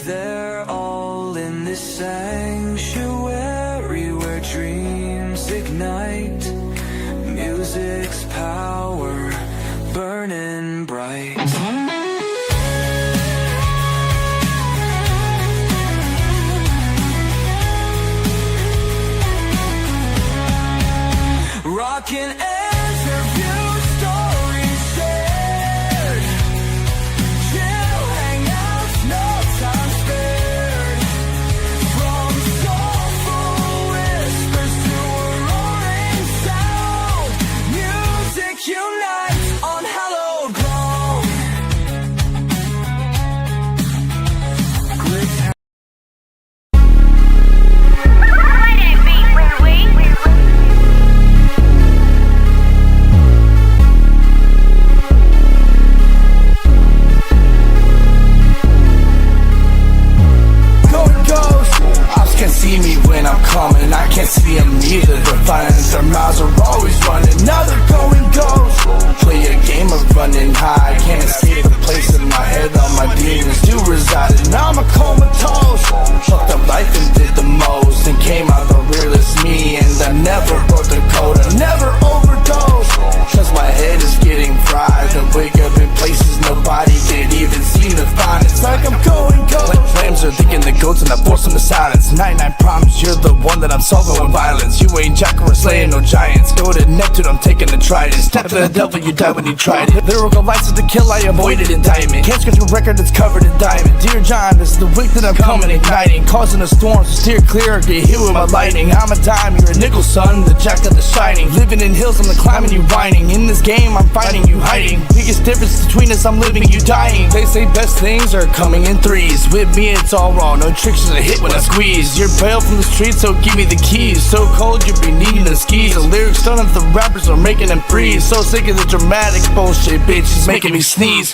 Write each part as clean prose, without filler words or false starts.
They're all in this sanctuary where dreams ignite. Music's power burning bright. Rockin' interview stories shared. Chill hangouts, no time spared. From soulful whispers to a roaring sound, music unites on hallowed ground. Glicks. Can't see me when I'm coming, I can't see them neither. They're fighting, their mouths are always running, now they're going ghost. Play a game of running high, can't escape the place in my head. All my demons do reside, and now I'm a comatose. Fucked up life and did the most, and came out the realest me. And I never broke the code, I never overdosed. Cause my head is getting fried, and wake up in places nobody can even seem to find. It's like I'm going ghost. Like flames are thinking the goats, and I force them to silence. 99 promise, you're the one that I'm solving with violence. You ain't Jack or slaying no giants. Go to Neptune, I'm taking the trident. Step to the devil, you die when you tried it. Lyrical license to kill, I avoided indictment. Can't scratch a record that's covered in diamond. Dear John, this is the week that I'm coming, igniting. Causing a storm, so steer clear or get hit with my lightning. I'm a dime, you're a nickel, son, the jack of the shining. Living in hills, I'm the climbing, you whining. In this game, I'm fighting, you hiding. Biggest difference between us, I'm living, you dying. They say best things are coming in threes. With me, it's all wrong, no tricks is a hit when I squeeze. You're bail from the streets, so give me the keys. So cold, you'll be needing the skis. The lyrics done if the rappers are making them freeze. So sick of the dramatic bullshit, bitch, it's making me sneeze.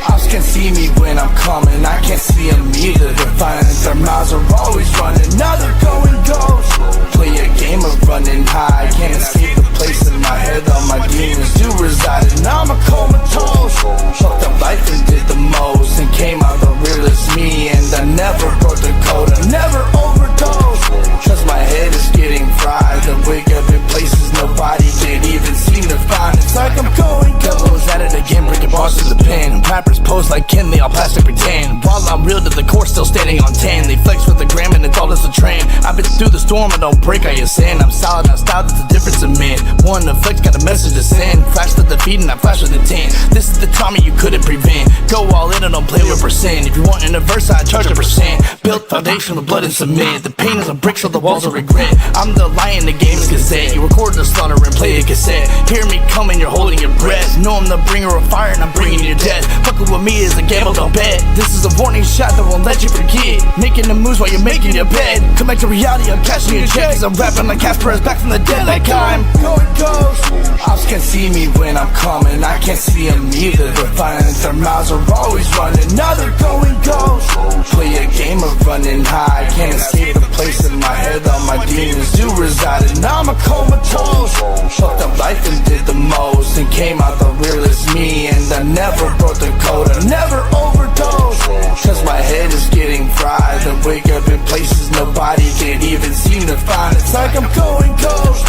Ops can see me when I'm coming, I can't see them either. They're fighting, their mouths are always running, now they're going ghost. Play a game of running high, can't escape the place in my head. All my demons do reside, and now I'm a comatose. Fucked up life and did the most, and came out the realest me. And I never broke the code, I never overdosed. Cause my head is getting fried, and wake up in places nobody can even seem to find. It's like I'm going devil is at it again, breaking bars to the pen. Rappers pose like Ken, they all plastic pretend. While I'm real to the core, still standing on 10. They flex with the gram and it's all just a trend. I've been through the storm, I don't break, I ascend. I'm solid, not style, that's the difference in men. One, the flex got a message to send. Flash to the feed and I flash with the 10. This is the trauma you couldn't prevent. Go all in and don't play with percent. If you want in a verse, I charge a percent. Built foundation with blood and cement. The pain is a brick, so the walls of regret. I'm the lion, the game is cassette. You record the slaughter and play a cassette. Hear me coming, you're holding your breath. Know I'm the bringer of fire and I'm bringing your death. Fucking with me is a gamble, don't bet. This is a warning shot that won't let you forget. Making the moves while you're making your bed. Come back to reality, I'm cashing your check. Cause I'm rapping like Casper is back from the dead, like I'm going ghost. Ops can see me when I'm coming, I can't see them either. They're fighting, their mouths are always running, now they're going ghost. Play a game of running high, can't escape the place in my head. All my demons do reside, and now I'm a comatose. Fucked up life and did the most, and came out the realest me. And I never broke the code, I never overdosed. Cause my head is getting fried, and wake up in places nobody can even seem to find. It's like I'm going ghost.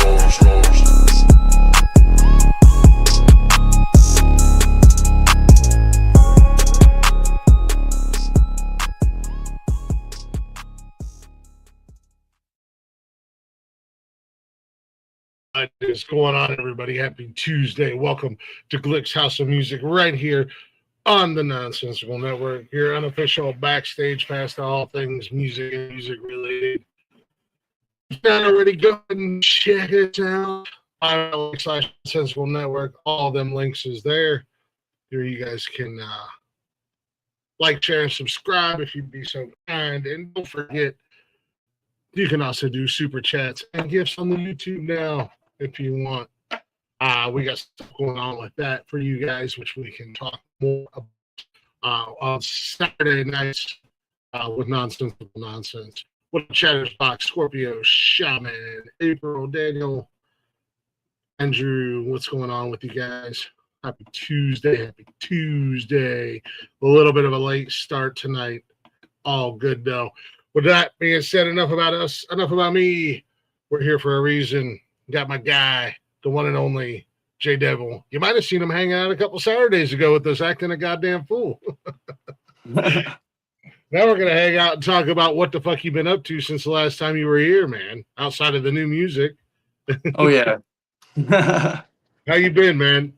What is going on, everybody? Happy Tuesday. Welcome to Glicks House of Music right here on the Nonsensical Network, your unofficial backstage pass to all things music and music related. If you're not already, go ahead and check it out. /Nonsensical Network. All them links is there. Here you guys can like, share, and subscribe if you'd be so kind. And don't forget, you can also do super chats and gifts on the YouTube now if you want. We got stuff going on with that for you guys, which we can talk more about on Saturday nights with Nonsensical Nonsense. What a Chatter's Box, Scorpio, Shaman, April, Daniel, Andrew. What's going on with you guys? Happy Tuesday. Happy Tuesday. A little bit of a late start tonight. All good though. With that being said, enough about us, enough about me. We're here for a reason. Got my guy, the one and only JDevil. You might have seen him hang out a couple Saturdays ago with us acting a goddamn fool. Now we're gonna hang out and talk about what the fuck you've been up to since the last time you were here, man. Outside of the new music. Oh yeah. How you been, man?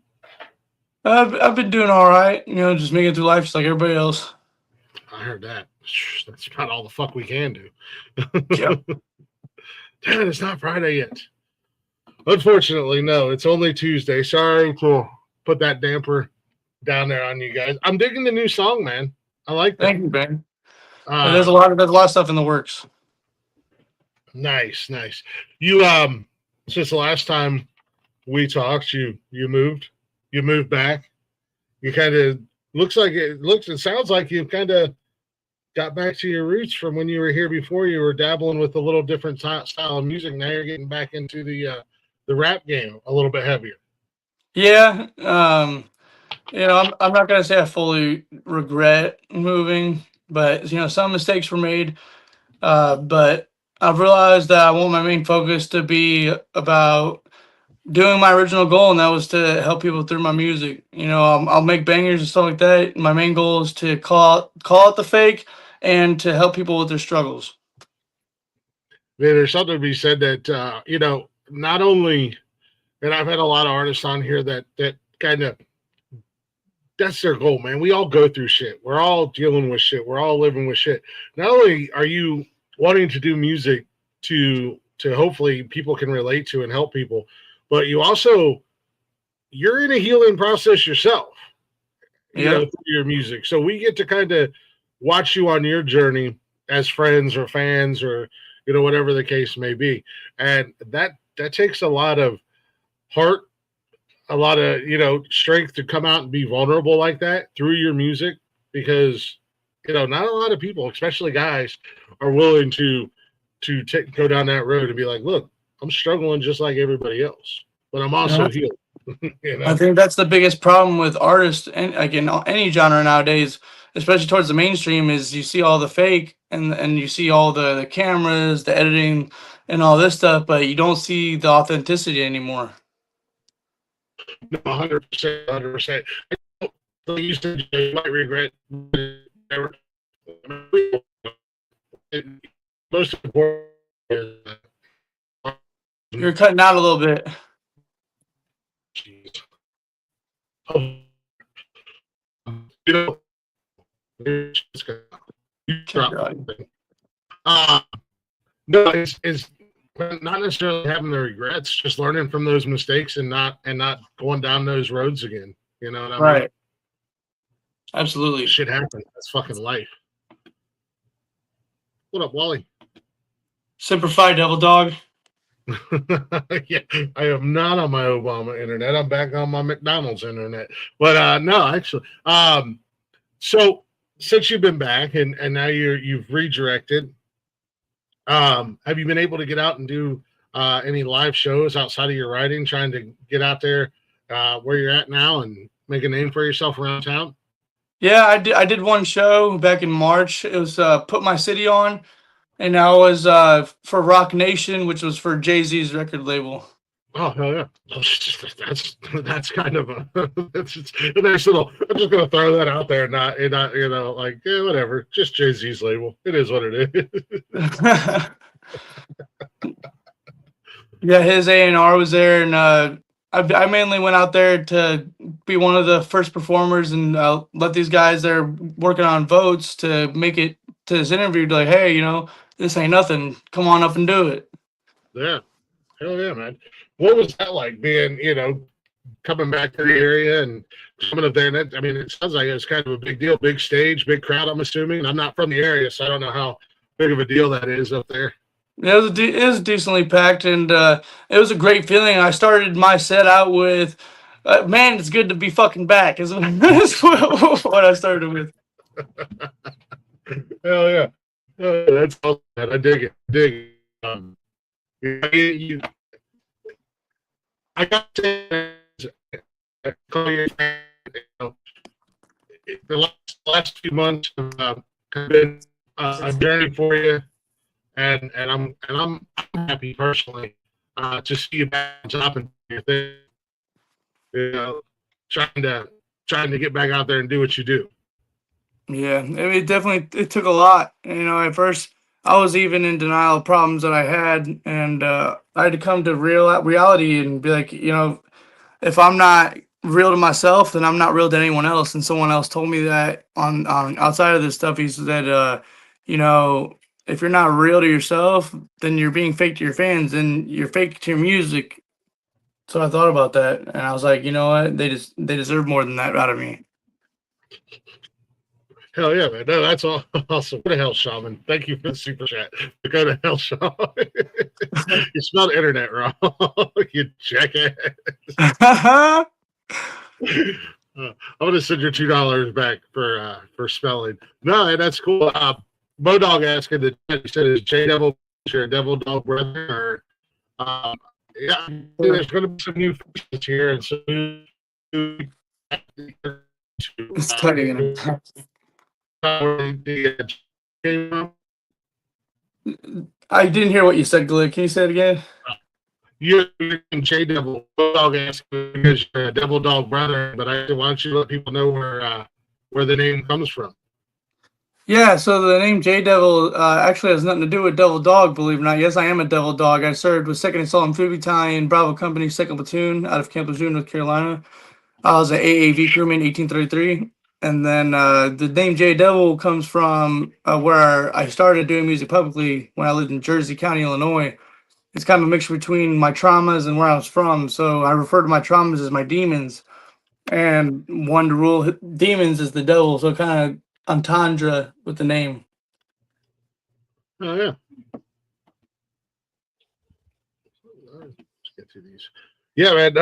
I've been doing all right. Just making it through life just like everybody else. I heard that. That's about all the fuck we can do. Yep. Damn, it's not Friday yet. Unfortunately, no. It's only Tuesday. Sorry to put that damper down there on you guys. I'm digging the new song, man. I like that. Thank you, Ben. There's a lot of stuff in the works. Nice. You since the last time we talked, you moved back. You kind of it sounds like you kind of got back to your roots from when you were here before. You were dabbling with a little different style of music. Now you're getting back into the rap game a little bit heavier. Yeah. I'm not gonna say I fully regret moving, but some mistakes were made. But I've realized that I want my main focus to be about doing my original goal, and that was to help people through my music. I'll make bangers and stuff like that. My main goal is to call out the fake and to help people with their struggles. There's something to be said that not only, and I've had a lot of artists on here that kind of, that's their goal, man. We all go through shit. We're all dealing with shit. We're all living with shit. Not only are you wanting to do music to hopefully people can relate to and help people, but you're in a healing process yourself, through your music. So we get to kind of watch you on your journey as friends or fans or, whatever the case may be. And that takes a lot of heart, a lot of, strength to come out and be vulnerable like that through your music, because, not a lot of people, especially guys, are willing to go down that road and be like, look, I'm struggling just like everybody else, but I'm also healed. I think that's the biggest problem with artists, and again, any genre nowadays, especially towards the mainstream, is you see all the fake and you see all the cameras, the editing, and all this stuff, but you don't see the authenticity anymore. No, 100%, 100%. You said you might regret. Most important is You're cutting out a little bit. No, it's not necessarily having the regrets, just learning from those mistakes and not going down those roads again. You know what I mean? Right. Absolutely. Shit happens. That's fucking life. What up, Wally? Semper Fi, Devil Dog. Yeah, I am not on my Obama internet. I'm back on my McDonald's internet. But no, actually, so since you've been back and now you've redirected, have you been able to get out and do any live shows outside of your writing, trying to get out there where you're at now and make a name for yourself around town? Yeah, I did one show back in March. It was Put My City On, and I was for Rock Nation, which was for Jay-Z's record label. Oh hell yeah! That's kind of that's a nice little. I'm just gonna throw that out there, not like whatever. Just Jay-Z's label. It is what it is. Yeah, his A&R was there, and I mainly went out there to be one of the first performers and let these guys that are working on votes to make it to this interview, like, hey, this ain't nothing. Come on up and do it. Yeah. Hell yeah, man. What was that like being, coming back to the area and coming up there? And I mean, it sounds like it was kind of a big deal, big stage, big crowd, I'm assuming. I'm not from the area, so I don't know how big of a deal that is up there. It was decently packed, and it was a great feeling. I started my set out with, man, it's good to be fucking back, is what I started with. Hell yeah. That's awesome, man. I dig it. I got to the last few months have been a journey for you, and I'm happy personally to see you back on top and do your thing. You know, trying to get back out there and do what you do. Yeah, I mean, it took a lot. You know, at first I was even in denial of problems that I had, and I had to come to reality and be like, you know, if I'm not real to myself, then I'm not real to anyone else. And someone else told me that on outside of this stuff, he said, you know, if you're not real to yourself, then you're being fake to your fans, and you're fake to your music. So I thought about that, and I was like, you know what, they deserve more than that out of me. Hell yeah, man. No, that's all awesome. Go to hell, Shaman. Thank you for the super chat. Go to hell, Shaman. You spelled internet wrong. You jackass. I'm gonna send your $2 back for spelling. No, that's cool. Bodog asking that he said is JDevil your Devil Dog brother, or yeah, there's gonna be some new faces here and some new It's tugging. I didn't hear what you said, Glick. Can you say it again? You're JDevil Dog asking because you're a Devil Dog brother, but why don't you let people know where the name comes from? Yeah, so the name JDevil actually has nothing to do with Devil Dog, believe it or not. Yes, I am a Devil Dog. I served with 2nd Assault and Infantry Battalion, Bravo Company, 2nd Platoon out of Camp Lejeune, North Carolina. I was an AAV crewman in 1833. And then the name JDevil comes from where I started doing music publicly when I lived in Jersey County, Illinois. It's kind of a mixture between my traumas and where I was from. So I refer to my traumas as my demons. And one to rule demons is the devil. So kind of entendre with the name. Oh, yeah. Let's get to these. Yeah, man.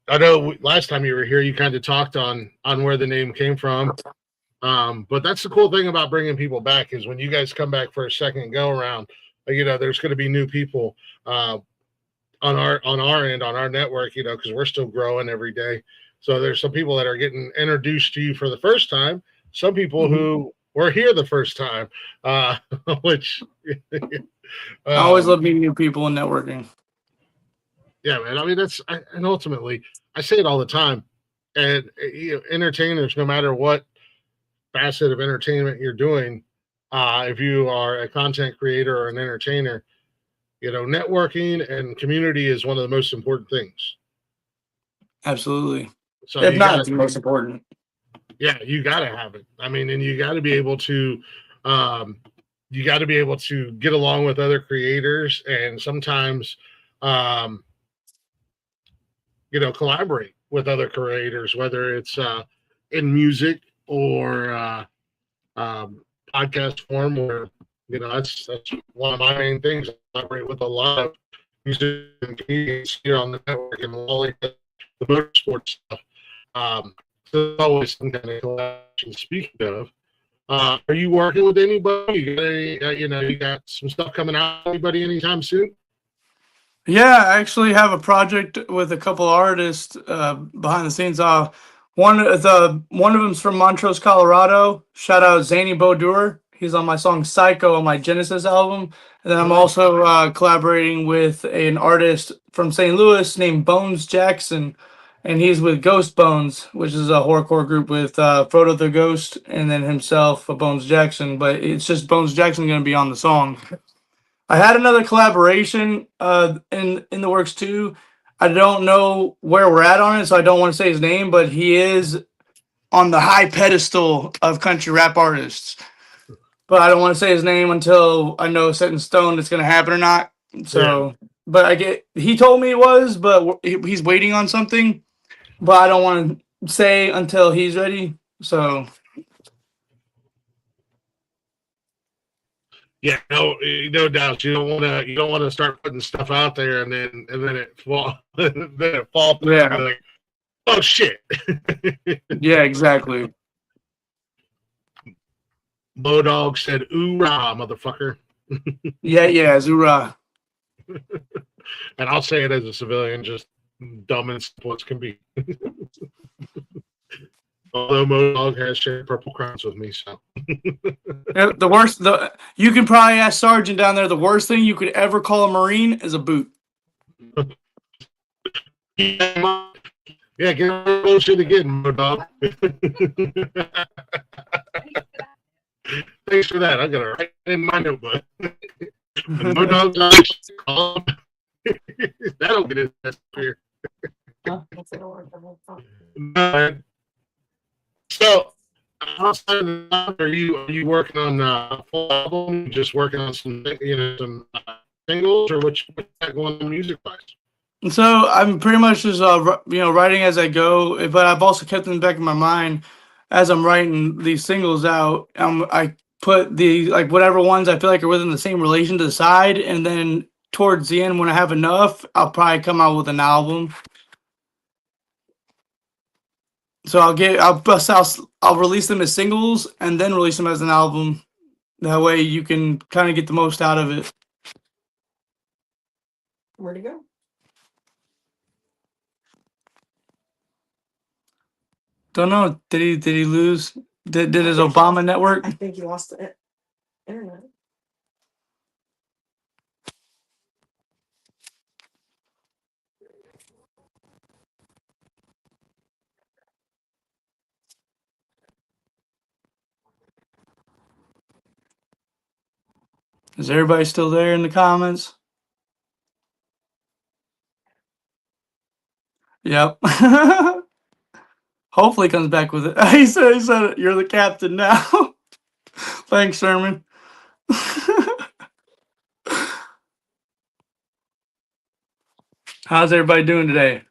I know last time you were here, you kind of talked on where the name came from. But that's the cool thing about bringing people back is when you guys come back for a second go around, you know, there's going to be new people on our end, on our network, you know, because we're still growing every day. So there's some people that are getting introduced to you for the first time. Some people who were here the first time, which I always love meeting new people and networking. Yeah, man. I mean, and ultimately, I say it all the time. And you know, entertainers, no matter what facet of entertainment you're doing, if you are a content creator or an entertainer, you know, networking and community is one of the most important things. Absolutely. So if not, it's the most important. Yeah, you got to have it. I mean, and you got to be able to, get along with other creators, and sometimes, you know, collaborate with other creators, whether it's in music or podcast form, or you know, that's one of my main things. I collaborate with a lot of musicians and comedians here on the network and all the motorsports stuff. So there's always some kind of collaboration. Speaking of, are you working with anybody? You got any, you got some stuff coming out? Anybody anytime soon? Yeah, I actually have a project with a couple artists behind the scenes. One of them's from Montrose, Colorado. Shout out Zany Bodur. He's on my song Psycho on my Genesis album. And then I'm also collaborating with an artist from St. Louis named Bones Jackson. And he's with Ghost Bones, which is a horrorcore group with Frodo the Ghost and then himself, Bones Jackson. But it's just Bones Jackson going to be on the song. I had another collaboration in the works too. I don't know where we're at on it, so I don't want to say his name, but he is on the high pedestal of country rap artists. But I don't want to say his name until I know set in stone it's going to happen or not. So, yeah. But he told me it was, but he's waiting on something. But I don't want to say until he's ready. So. Yeah, no doubt. You don't want to start putting stuff out there and then it fall through. Yeah. Like, oh shit. Yeah, exactly. Bodog said, "Ooh rah, motherfucker." yeah, Zura. And I'll say it as a civilian, just dumb and simple as can be. Although Modog has shared purple crowns with me, so The worst, you can probably ask Sergeant down there. The worst thing you could ever call a Marine is a boot. yeah, get closer to getting Modog. Thanks for that. I got to write it in my notebook. Modog, that'll get it here. So, outside of that, are you working on a full album? Just working on some some singles, or what's going on music wise? So I'm pretty much just writing as I go, but I've also kept in the back of my mind as I'm writing these singles out. I put the whatever ones I feel like are within the same relation to the side, and then towards the end when I have enough, I'll probably come out with an album. So I'll release them as singles and then release them as an album. That way you can kind of get the most out of it. Where'd he go? Don't know. Did he lose? Did his Obama network? I think he lost the internet. Is everybody still there in the comments? Yep. Hopefully he comes back with it. He said you're the captain now. Thanks, Sherman. How's everybody doing today?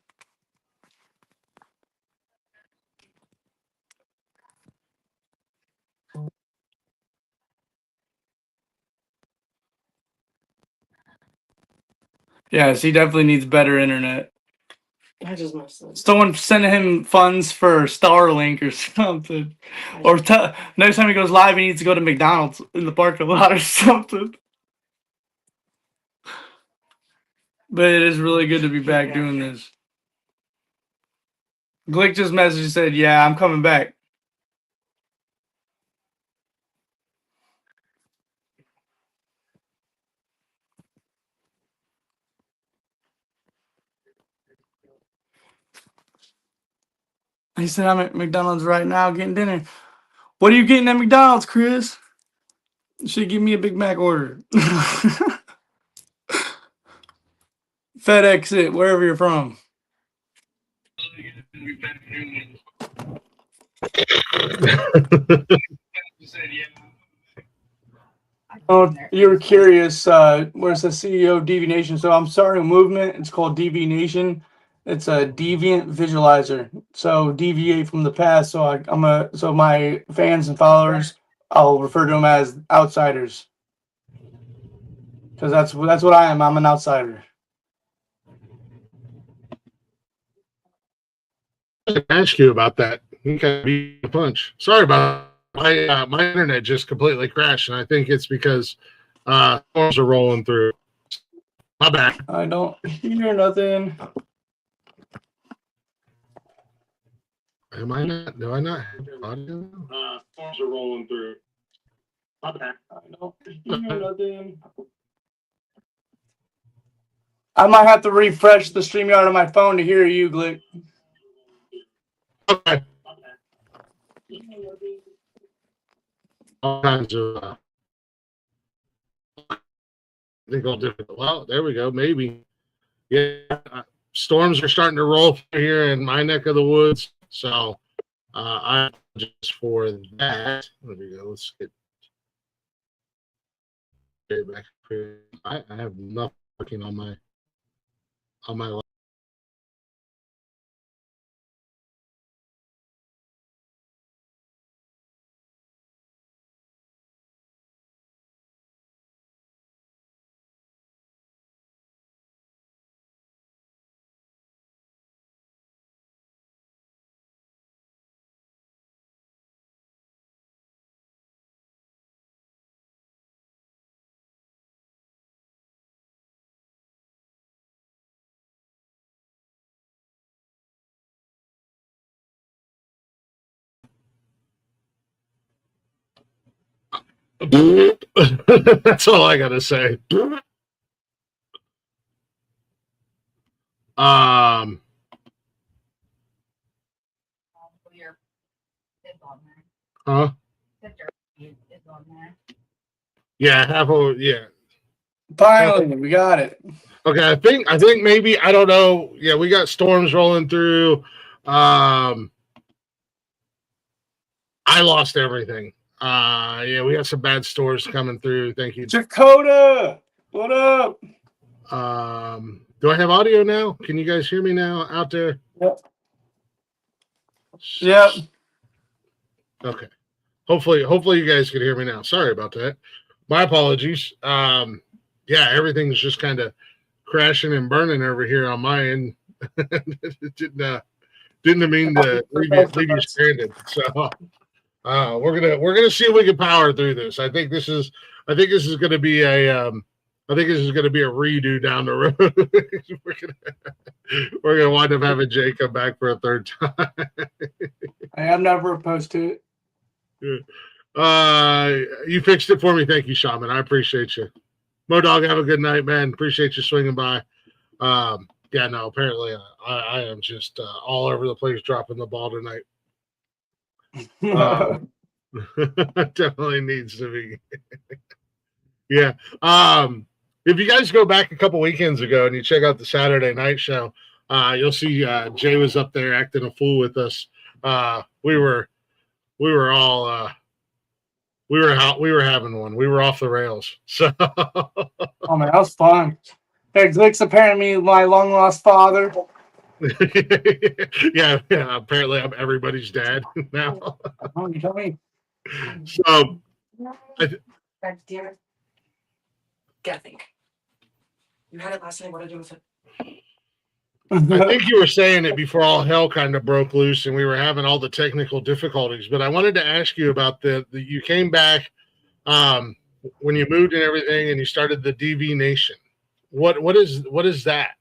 Yes, he definitely needs better internet. I just messed up. Someone sending him funds for Starlink or something. Or next time he goes live, he needs to go to McDonald's in the parking lot or something. But it is really good to be back doing this. Glick just messaged and said, yeah, I'm coming back. He said, I'm at McDonald's right now getting dinner. What are you getting at McDonald's, Chris? You should give me a Big Mac order. FedEx it, wherever you're from. Oh, you were curious. Where's the CEO of DV Nation? So I'm starting a movement. It's called DV Nation. It's a deviant visualizer. So deviate from the past. So my fans and followers, I'll refer to them as outsiders. Because that's what I am. I'm an outsider. I ask you about that. You can be a punch. Sorry about my internet just completely crashed, and I think it's because storms are rolling through. My bad. I don't hear nothing. Am I not? Do I not have audio? Storms are rolling through. My bad. I don't hear nothing. I might have to refresh the StreamYard on my phone to hear you, Glick. Okay. All kinds of. I think all different. Well, there we go. Maybe. Yeah. Storms are starting to roll through here in my neck of the woods. So I just for that. There we go. Let's get back here. I have nothing working on my That's all I gotta say. Huh? Yeah, yeah. Finally, we got it. Okay, I think maybe, I don't know. Yeah, we got storms rolling through. I lost everything. Yeah, we got some bad storms coming through. Thank you. Dakota, what up? Do I have audio now? Can you guys hear me now out there? Yep. Okay. Hopefully you guys can hear me now. Sorry about that. My apologies. Yeah, everything's just kind of crashing and burning over here on my end. Didn't mean to leave you stranded. So we're gonna see if we can power through this. I think this is gonna be a redo down the road. we're gonna wind up having Jay come back for a third time. I am never opposed to it. You fixed it for me. Thank you, Shaman. I appreciate you. Modog, have a good night, man. Appreciate you swinging by. Yeah, no, apparently I am just all over the place dropping the ball tonight. Definitely needs to be. Yeah. If you guys go back a couple weekends ago and you check out the Saturday night show, you'll see Jay was up there acting a fool with us. We were all we were having one. We were off the rails. So Oh man, that was fun. Hey, Glicks apparently my long lost father. yeah, apparently I'm everybody's dad now. Oh, you tell me. So God damn it. Gotta think. You had it last night. What do I do with it? I think you were saying it before all hell kind of broke loose and we were having all the technical difficulties. But I wanted to ask you about the you came back when you moved and everything and you started the DV Nation. What is that?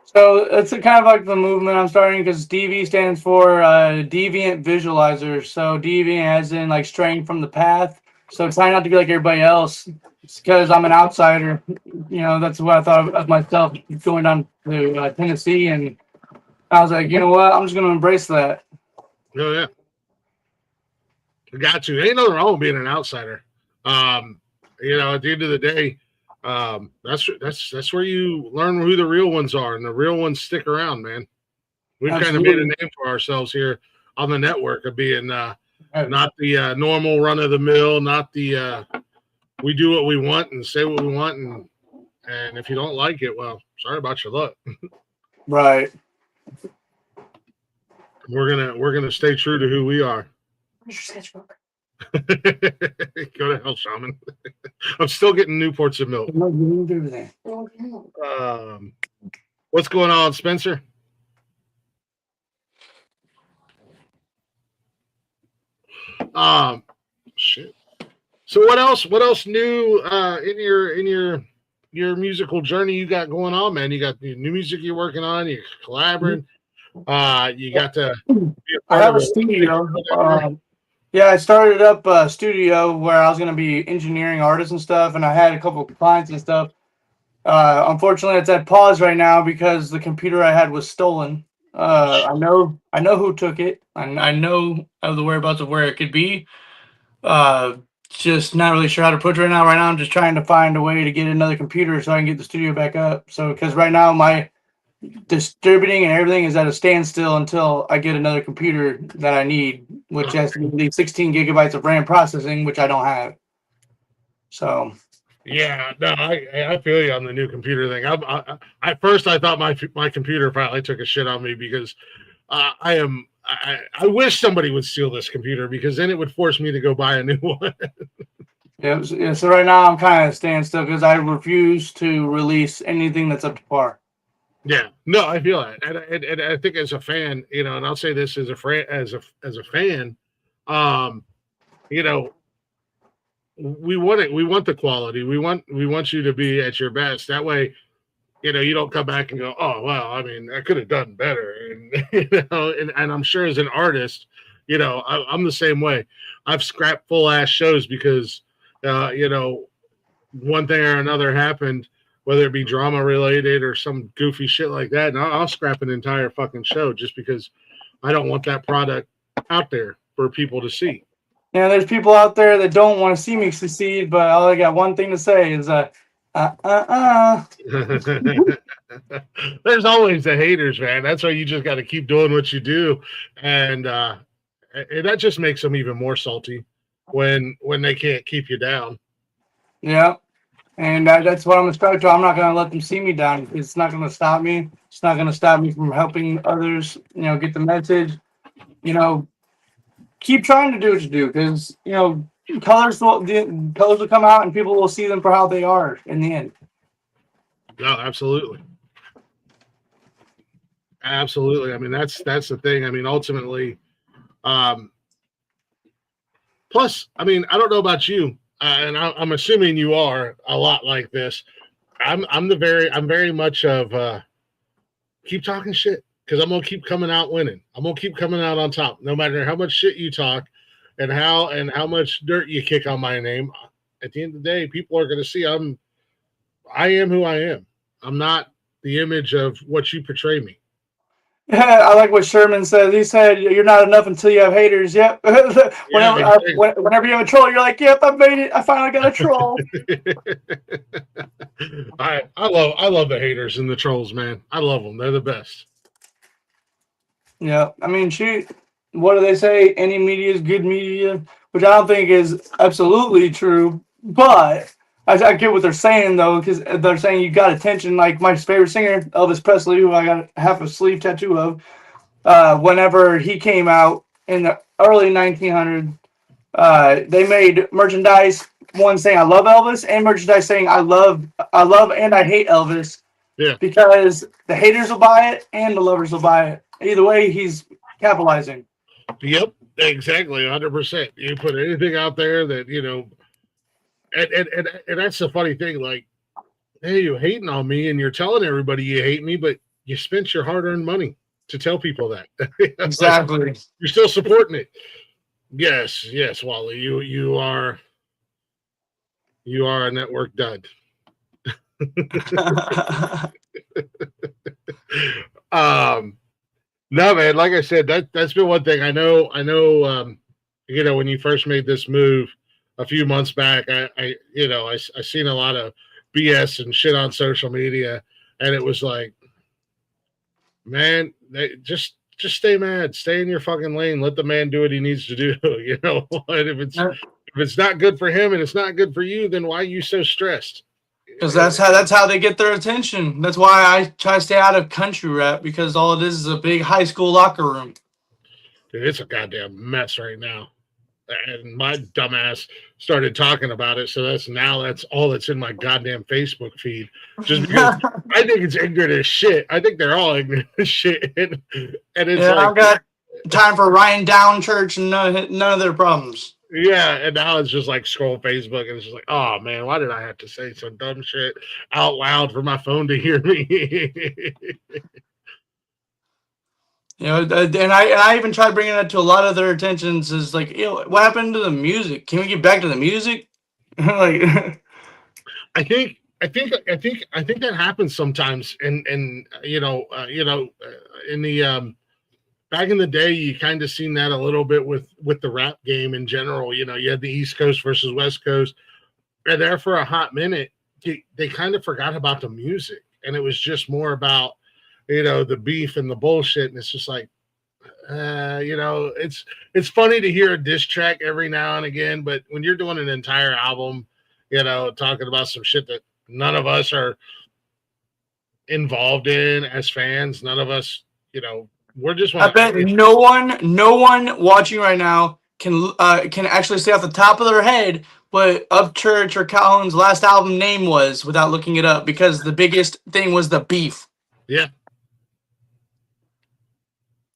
So it's kind of like the movement I'm starting because DV stands for Deviant Visualizer. So deviant as in like straying from the path. So trying not to be like everybody else. It's because I'm an outsider. You know, that's what I thought of myself going down to Tennessee. And I was like, you know what? I'm just going to embrace that. Oh, yeah. I got you. Ain't nothing wrong with being an outsider. You know, at the end of the day, that's where you learn who the real ones are, and the real ones stick around, man. We've kind of made a name for ourselves here on the network of being not the normal run of the mill, not the we do what we want and say what we want, and if you don't like it, well, sorry about your luck. Right. We're gonna stay true to who we are. Where's your sketchbook? Go to hell, Shaman. I'm still getting Newports of milk. What's going on, Spencer? Shit. So what else new in your musical journey you got going on, man? You got the new music you're working on, you're collaborating. You got to be a part I have of a studio. Yeah, I started up a studio where I was going to be engineering artists and stuff, and I had a couple of clients and stuff. Unfortunately, it's at pause right now because the computer I had was stolen. I know who took it. I know of the whereabouts of where it could be. Just not really sure how to put it right now. Right now, I'm just trying to find a way to get another computer so I can get the studio back up. So, because right now my distributing and everything is at a standstill until I get another computer that I need, which has to be 16 gigabytes of RAM processing, which I don't have. So, yeah, no, I feel you on the new computer thing. At first I thought my computer finally took a shit on me because I wish somebody would steal this computer because then it would force me to go buy a new one. yeah. So right now I'm kind of standstill because I refuse to release anything that's up to par. Yeah, no, I feel that, and I think as a fan, you know, and I'll say this as a fan, you know, we want the quality, we want you to be at your best. That way, you know, you don't come back and go, oh well, I mean, I could have done better, and you know, and I'm sure as an artist, you know, I'm the same way. I've scrapped full ass shows because you know, one thing or another happened, whether it be drama related or some goofy shit like that, and I'll scrap an entire fucking show just because I don't want that product out there for people to see. Yeah, there's people out there that don't want to see me succeed, but all I got one thing to say is There's always the haters, man. That's why you just got to keep doing what you do, and that just makes them even more salty when they can't keep you down. Yeah, and that's what I'm expecting. I'm not going to let them see me down. It's not going to stop me. It's not going to stop me from helping others, you know, get the message. You know, keep trying to do what you do, because, you know, colors will come out and people will see them for how they are in the end. No, absolutely. Absolutely. I mean, that's the thing. I mean, ultimately, plus, I mean, I don't know about you, and I'm assuming you are a lot like this. I'm very much of keep talking shit, because I'm gonna keep coming out winning. I'm gonna keep coming out on top, no matter how much shit you talk and how much dirt you kick on my name. At the end of the day, people are gonna see I am who I am. I'm not the image of what you portray me. Yeah, I like what Sherman says. He said, "You're not enough until you have haters." Yep. Whenever you have a troll, you're like, "Yep, I made it. I finally got a troll." I love the haters and the trolls, man. I love them. They're the best. Yeah, I mean, what do they say? Any media is good media, which I don't think is absolutely true, but I get what they're saying, though, because they're saying you got attention. Like my favorite singer, Elvis Presley, who I got half a sleeve tattoo of, whenever he came out in the early 1900s, they made merchandise, one saying I love Elvis, and merchandise saying I love and I hate Elvis. Yeah. Because the haters will buy it and the lovers will buy it. Either way, he's capitalizing. Yep, exactly, 100%. You put anything out there that, you know, and that's the funny thing. Like, hey, you're hating on me, and you're telling everybody you hate me, but you spent your hard-earned money to tell people that. Exactly. Like, you're still supporting it. Yes, Wally. You are a network dud. No, man, like I said, that's been one thing. I know you know, when you first made this move a few months back, I seen a lot of BS and shit on social media, and it was like, man, just stay mad, stay in your fucking lane, let the man do what he needs to do. You know what? If it's not good for him and it's not good for you, then why are you so stressed? Because that's how they get their attention. That's why I try to stay out of country rap, because all it is a big high school locker room. Dude, it's a goddamn mess right now. And my dumbass started talking about it, so that's all that's in my goddamn Facebook feed. Just because I think it's ignorant as shit. I think they're all ignorant as shit. And it's I've got time for Ryan Downchurch and none of their problems. Yeah, and now it's just like scroll Facebook, and it's just like, oh man, why did I have to say some dumb shit out loud for my phone to hear me? You know, and I even tried bringing that to a lot of their attentions. Is like, you know, what happened to the music? Can we get back to the music? Like, I think that happens sometimes, and in the back in the day, you kind of seen that a little bit with the rap game in general. You know, you had the East Coast versus West Coast, and there for a hot minute, they kind of forgot about the music, and it was just more about, you know, the beef and the bullshit. And it's just like, you know, it's funny to hear a diss track every now and again, but when you're doing an entire album, you know, talking about some shit that none of us are involved in as fans, none of us, you know, we're just. I bet no one watching right now can actually say off the top of their head what Upchurch or Calhoun's last album name was without looking it up, because the biggest thing was the beef. Yeah.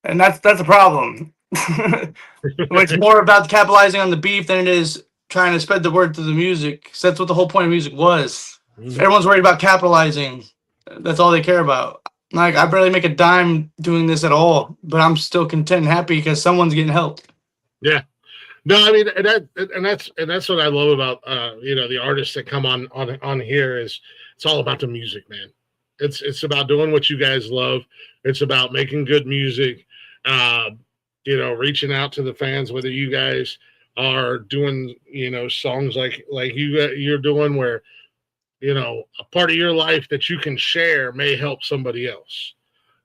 And that's a problem. It's more about capitalizing on the beef than it is trying to spread the word through the music. Because that's what the whole point of music was. Mm-hmm. Everyone's worried about capitalizing. That's all they care about. Like, I barely make a dime doing this at all, but I'm still content and happy because someone's getting help. Yeah. No, I mean, and that's what I love about the artists that come on here is it's all about the music, man. It's about doing what you guys love. It's about making good music. Uh, reaching out to the fans, whether you guys are doing songs like you're doing, where a part of your life that you can share may help somebody else.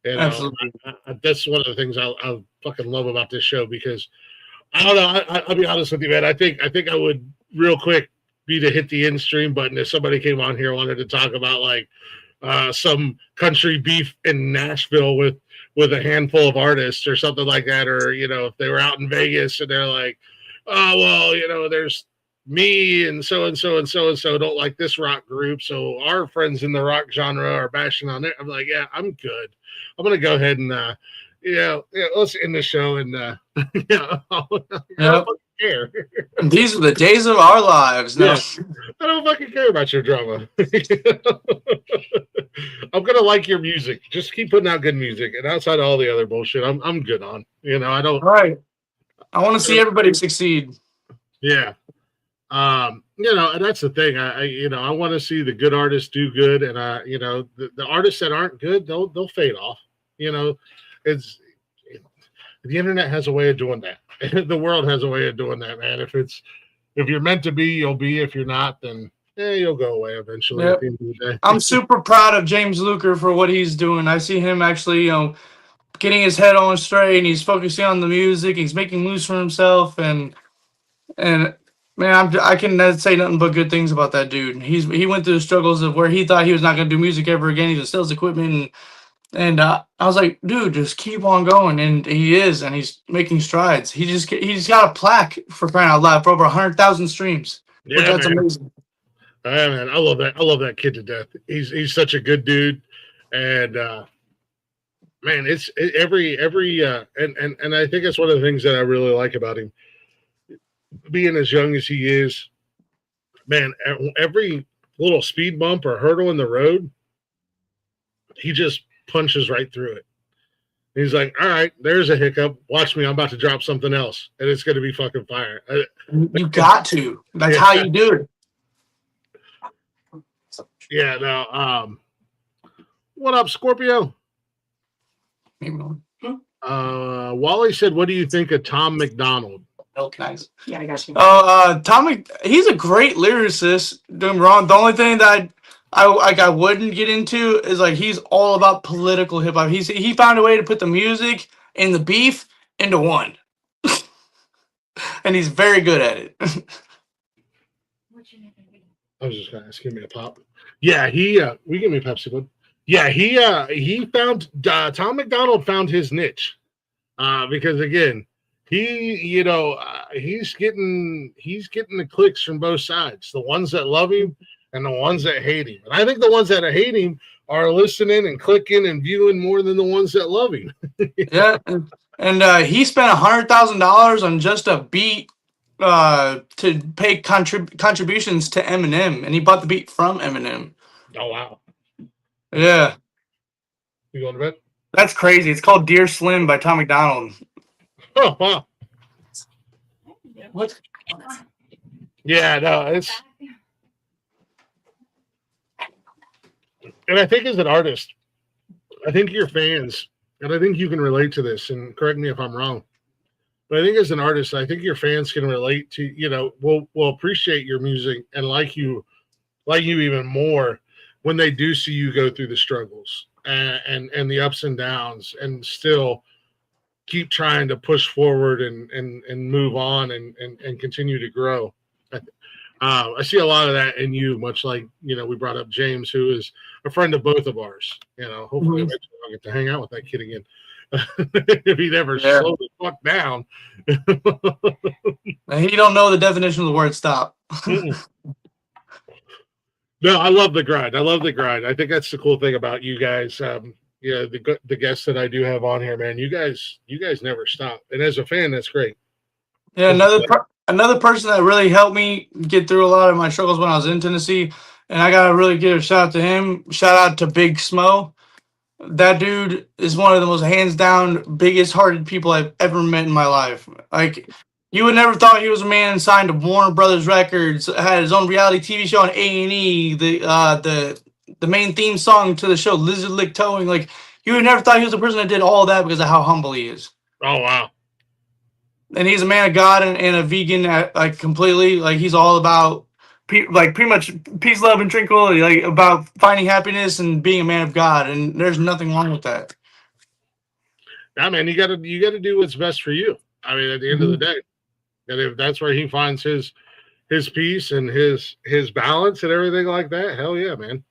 Absolutely. That's one of the things I fucking love about this show, because I don't know. I'll be honest with you, man. I think I would real quick be to hit the end stream button if somebody came on here and wanted to talk about like some country beef in Nashville with a handful of artists or something like that, or if they were out in Vegas and they're like, oh well, there's me and so and so and so and so don't like this rock group, so our friends in the rock genre are bashing on it. I'm like, yeah, I'm good. I'm gonna go ahead and let's end the show and I don't fucking care. These are the days of our lives. No. Yeah. I don't fucking care about your drama. I'm gonna like your music. Just keep putting out good music, and outside of all the other bullshit, I'm good on. I don't. All right. I want to see everybody succeed. Yeah. And that's the thing. I want to see the good artists do good, and the artists that aren't good, they'll fade off. It's the internet has a way of doing that. The world has a way of doing that, man. If you're meant to be, you'll be. If you're not, then you'll go away eventually. Yep. At the end of the day. I'm super proud of James Luker for what he's doing. I see him actually, getting his head on straight, and he's focusing on the music. He's making moves for himself, and man, I can say nothing but good things about that dude. He went through the struggles of where he thought he was not going to do music ever again. He just sells equipment, and I was like, dude, just keep on going, and he is, and he's making strides. He's got a plaque, for crying out loud, for over 100,000 streams. Yeah, That's man. amazing. Yeah, man, I love that. I love that kid to death. He's such a good dude, and man, it's every and I think that's one of the things that I really like about him, being as young as he is. Man, every little speed bump or hurdle in the road, he just punches right through it. He's like, all right, there's a hiccup. Watch me. I'm about to drop something else, and it's going to be fucking fire. You got to. That's how you do it. Yeah, no. What up, Scorpio? Wally said, what do you think of Tom McDonald? Nice. Yeah, I got you. Tommy, he's a great lyricist. Don't get me wrong. The only thing that I wouldn't get into is like he's all about political hip hop. He found a way to put the music and the beef into one, and he's very good at it. I was just gonna ask, give me a pop. Yeah, we give me a Pepsi, bud. Yeah, he found Tom McDonald found his niche, because again, he's getting the clicks from both sides, the ones that love him and the ones that hate him. And I think the ones that hate him are listening and clicking and viewing more than the ones that love him. Yeah, and he spent $100,000 on just a beat to pay contributions to Eminem, and he bought the beat from Eminem. Oh wow! Yeah, You going to bed? that's crazy. It's called Dear Slim by Tom McDonald. Oh wow! What? Yeah, no, it's. And I think as an artist, I think your fans, and I think you can relate to this, and correct me if I'm wrong, but I think as an artist, I think your fans can relate to, will appreciate your music and like you even more when they do see you go through the struggles and the ups and downs, and still keep trying to push forward and move on and continue to grow. I see a lot of that in you, much like, we brought up James, who is a friend of both of ours. Hopefully eventually I'll get to hang out with that kid again. If he never slowed the fuck down. He don't know the definition of the word stop. No, I love the grind. I think that's the cool thing about you guys. The guests that I do have on here, man, you guys never stop. And as a fan, that's great. Yeah, another person that really helped me get through a lot of my struggles when I was in Tennessee, and I gotta really give a shout out to him. Shout out to Big Smo. That dude is one of the most hands down biggest hearted people I've ever met in my life. Like, You would never thought he was a man signed to Warner Brothers Records, had his own reality TV show on A&E, the main theme song to the show, Lizard Lick Towing. Like, you would never thought he was the person that did all that because of how humble he is. Oh wow. And he's a man of God and a vegan, like completely. Like, he's all about like pretty much peace, love, and tranquility. Like, about finding happiness and being a man of God. And there's nothing wrong with that. Yeah, man, you gotta do what's best for you. I mean, at the end of the day, and if that's where he finds his peace and his balance and everything like that, hell yeah, man.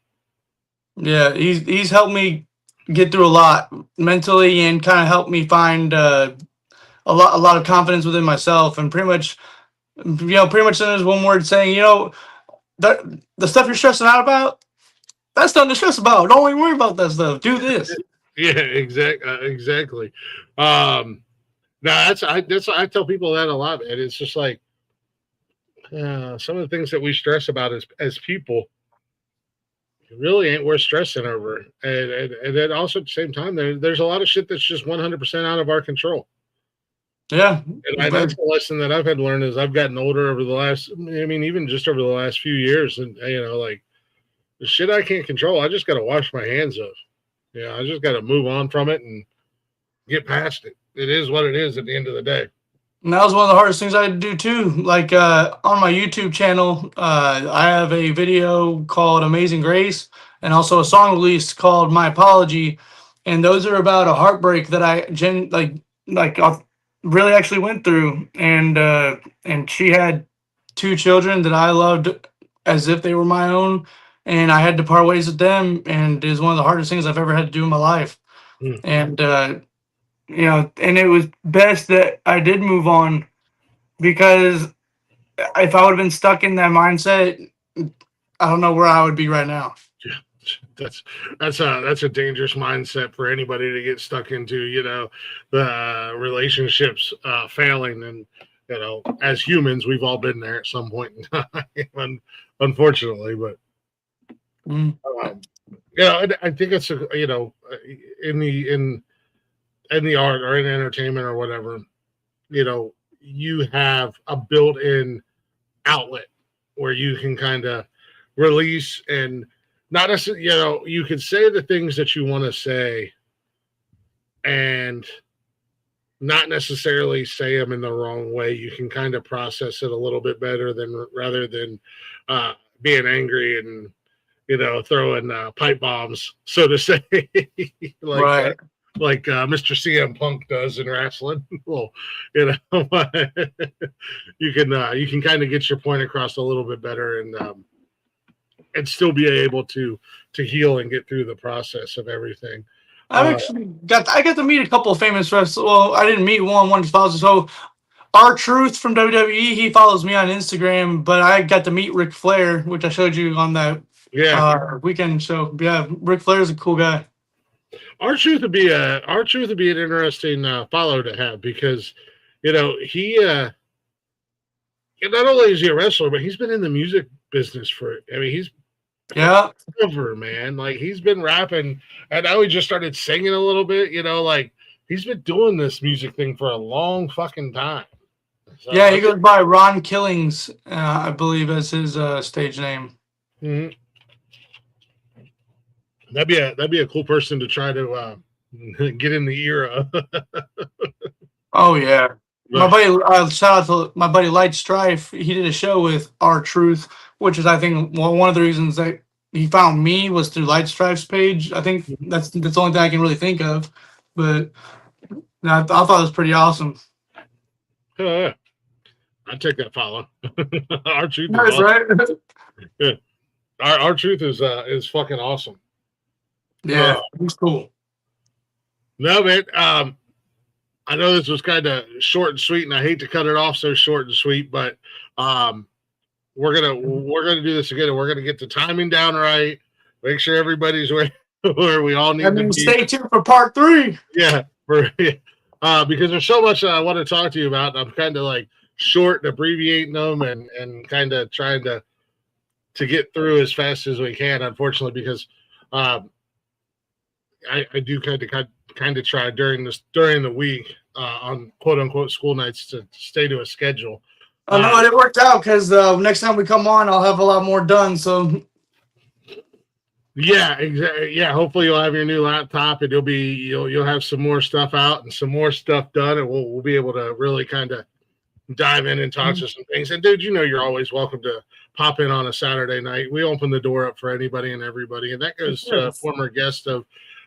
Yeah, he's helped me get through a lot mentally and kind of helped me find a lot of confidence within myself, and pretty much there's one word saying, that the stuff you're stressing out about, that's nothing to stress about. Don't even worry about that stuff. Do this. Yeah, exactly. No, I tell people that a lot, man. It's just like some of the things that we stress about as people really ain't worth stressing over. And then also at the same time, there's a lot of shit that's just 100% out of our control. Yeah. And that's the lesson that I've had to learn as I've gotten older over the last, even just over the last few years. And, like the shit I can't control, I just got to wash my hands of. Yeah, I just got to move on from it and get past it. It is what it is at the end of the day. And that was one of the hardest things I had to do too. Like on my YouTube channel, I have a video called Amazing Grace and also a song release called My Apology. And those are about a heartbreak that I really actually went through. And she had 2 children that I loved as if they were my own. And I had to part ways with them. And it was one of the hardest things I've ever had to do in my life. And, and it was best that I did move on, because if I would have been stuck in that mindset, I don't know where I would be right now. Yeah, that's a dangerous mindset for anybody to get stuck into, the relationships failing. And, as humans, we've all been there at some point in time, unfortunately, but I think it's, in the art or in entertainment or whatever, you have a built-in outlet where you can kind of release and not necessarily, you can say the things that you want to say and not necessarily say them in the wrong way. You can kind of process it a little bit better rather than being angry and, throwing pipe bombs, so to say, Right. Like Mr. CM Punk does in wrestling. Well, you can kind of get your point across a little bit better and still be able to heal and get through the process of everything. I got to meet a couple of famous wrestlers. Well, I didn't meet one follows. So R-Truth from WWE, he follows me on Instagram, but I got to meet Ric Flair, which I showed you on that weekend show. Yeah, Ric Flair is a cool guy. R-Truth would be an interesting follow to have, because he not only is he a wrestler, but he's been in the music business he's forever, man. Like, he's been rapping, and now he just started singing a little bit. Like, he's been doing this music thing for a long fucking time. So, yeah, he goes by Ron Killings, I believe, as his stage name. Mm-hmm. That'd be a cool person to try to get in the era. Oh yeah, my buddy. Shout out to my buddy Light Strife. He did a show with R-Truth, which is, I think, one of the reasons that he found me was through Light Strife's page. I think that's the only thing I can really think of. But I thought it was pretty awesome. Oh, yeah. I'd take that follow. R-Truth, That's awesome. right. Yeah. R-Truth is fucking awesome. Yeah, he's cool. No, man. I know this was kind of short and sweet, and I hate to cut it off so short and sweet, but we're gonna do this again, and we're gonna get the timing down right. Make sure everybody's where we all need to be. Stay tuned for part 3. Yeah, because there's so much that I want to talk to you about. And I'm kind of like short and abbreviating them, and kind of trying to get through as fast as we can. Unfortunately, because I do kind of try during the week on quote unquote school nights to stay to a schedule. I know it worked out because next time we come on, I'll have a lot more done. So yeah, exactly. Yeah, hopefully you'll have your new laptop and you'll have some more stuff out and some more stuff done, and we'll be able to really kind of dive in and talk to some things. And dude, you're always welcome to pop in on a Saturday night. We open the door up for anybody and everybody, and that goes to a former guest of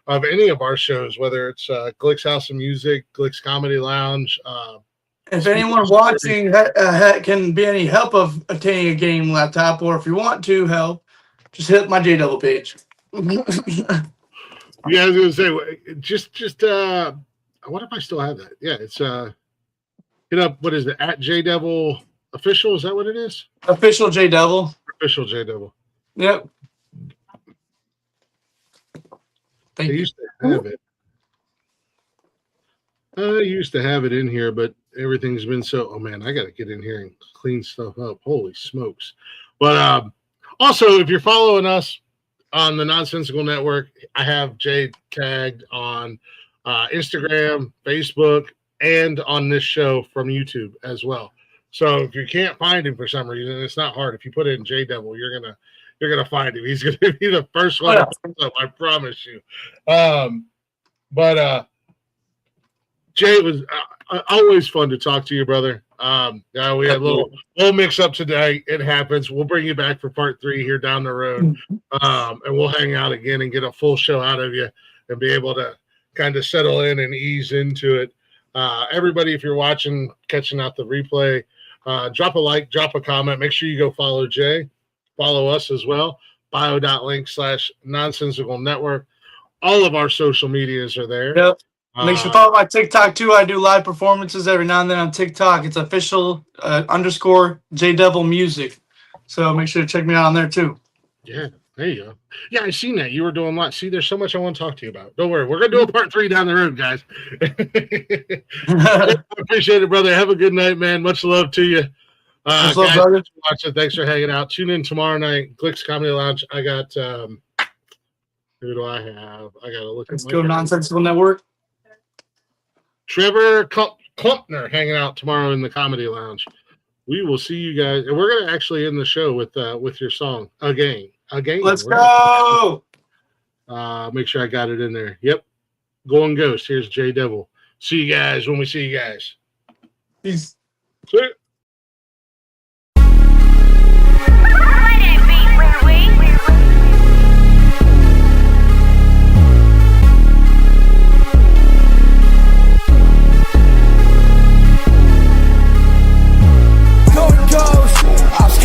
any of our shows, whether it's Glicks House of Music, Glicks Comedy Lounge. if anyone watching can be any help of obtaining a game laptop, or if you want to help, just hit my JDevil page. Yeah, I was gonna say, just what if I still have that? Yeah, it's hit up. What is it? At JDevil official? Is that what it is? Official JDevil. Official JDevil. Yep. I used to have it. I used to have it in here, but everything's been so. Oh man, I got to get in here and clean stuff up. Holy smokes! But also, if you're following us on the Nonsensical Network, I have Jay tagged on Instagram, Facebook, and on this show from YouTube as well. So if you can't find him for some reason, it's not hard. If you put in JDevil, you're gonna find him. He's gonna be the first one up, I promise you. But Jay, it was always fun to talk to you, brother. We had a little mix up today. It happens. We'll bring you back for part 3 here down the road, and we'll hang out again and get a full show out of you and be able to kind of settle in and ease into it. Everybody, if you're watching, catching out the replay, drop a like, drop a comment. Make sure you go follow Jay. Follow us as well. bio.link/nonsensical network. All of our social medias are there. Yep. Make sure to follow my TikTok too. I do live performances every now and then on TikTok. It's official _ JDevil music. So make sure to check me out on there too. Yeah, there you go. Yeah, I seen that. You were doing lots. See, there's so much I want to talk to you about. Don't worry. We're going to do a part 3 down the road, guys. I appreciate it, brother. Have a good night, man. Much love to you. Much guys, love, brother. thanks for hanging out. Tune in tomorrow night. Glicks Comedy Lounge. I got, who do I have? I got to look Let's at go Nonsensical Network. Trevor Klumpner hanging out tomorrow in the Comedy Lounge. We will see you guys, and we're going to actually end the show with your song again. Let's go. Make sure I got it in there. Yep. Going Ghost. Here's JDevil. See you guys when we see you guys. Peace. See ya.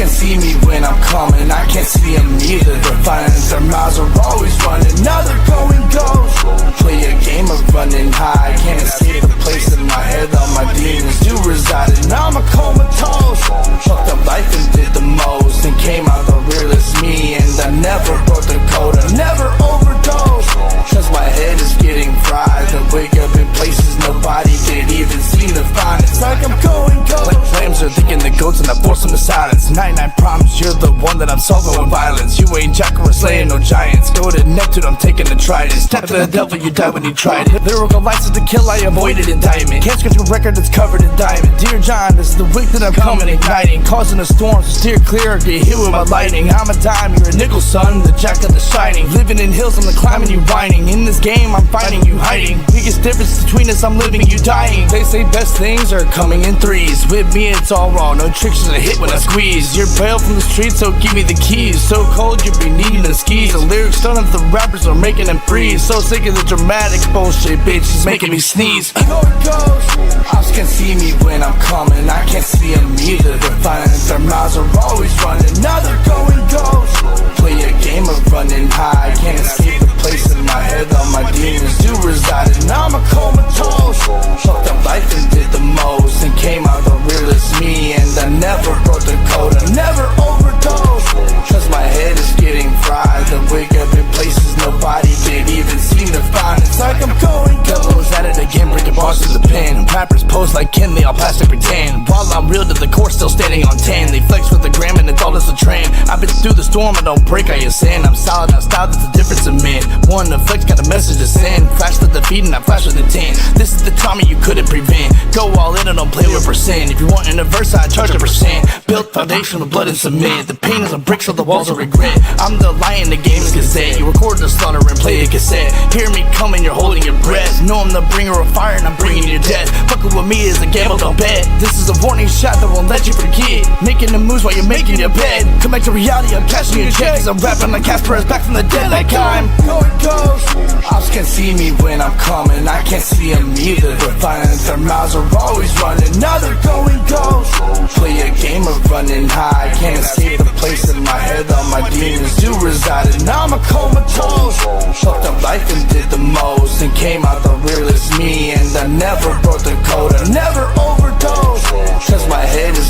Can't see me when I'm coming, I can't see them neither. They're finding their mouths are always running, now they're going ghost. Play a game of running high, can't escape the place in my head. All my demons do reside, and now I'm a comatose. Fucked up life and did the most, and came out the realest me. And I never broke the code, I never overdosed. Cause my head is getting fried, I wake up in places nobody could even seem to find. It's like I'm going ghost. Like flames are thinking the goats and I force them to silence. 99 promise you're the one that I'm solving with violence. You ain't Jack or slaying no giants. Go to Neptune, I'm taking the trident. Step to the devil, you die when you tried it. Lyrical license to kill, I avoided indictment. Can't scratch a record that's covered in diamond. Dear John, this is the week that I'm coming, igniting, causing a storm, so steer clear, get hit with my lightning. I'm a dime, you're a nickel, son, the jack of the shining. Living in hills, I'm the climbing, you whining. In this game, I'm finding you hiding. Biggest difference between us, I'm living, you dying. They say best things are coming in threes. With me, it's all wrong, no tricks to hit when I squeeze. You're bail from the streets, so give me the keys. So cold, you be needing the skis. The lyrics done if the rappers are making them freeze. So sick of the dramatic bullshit, bitch, it's making me sneeze. Ops can see me when I'm coming, I can't see them either. They're finding their mouths are always running, now they're going ghost. Play a game of running high, can't escape the place in my head. All my demons do reside, and now I'm a comatose. Fucked up life and did the most, and came out the realest me. And I never broke the code, I never overdosed. Cause my head is getting fried, I wake up in places nobody could even seem to find. It's like I'm going ghost. at it again, breaking bars to the pen. Rappers pose like Ken, they all plastic pretend. While I'm real to the core, still standing on 10. They flex with the gram and it's all just a trend. I've been through the storm, I don't break, I ascend. I'm solid, I'm style, that's the difference in men. One, the flex got a message to send. Flash to the feed and I flash with intent. This is the trauma you couldn't prevent. Go all in and don't play with percent. If you want in a verse, I charge a percent. Built foundation with blood and cement. The pain is a brick, so the walls are regret. I'm the lion, the game is cassette. You record the slaughter and play a cassette. Hear me coming, you're holding your breath. Know I'm the bringer of fire and I'm bringing your death. Fucking with me is a gamble, don't bet. This is a warning shot that won't let you forget. Making the moves while you're making your bed. Come back to reality, I'm cashing your checks. I'm rapping like Casper is back from the dead like I'm going ghost. Ops can't see me when I'm coming, I can't see them either. They're finding their mouths are always running, now they're going ghost. Play a game of running high, can't escape the place in my head. All my demons do reside, and now I'm a comatose. Fucked up life and did the most, and came out the realest me. And I never broke the code, I never overdosed. Cause my head is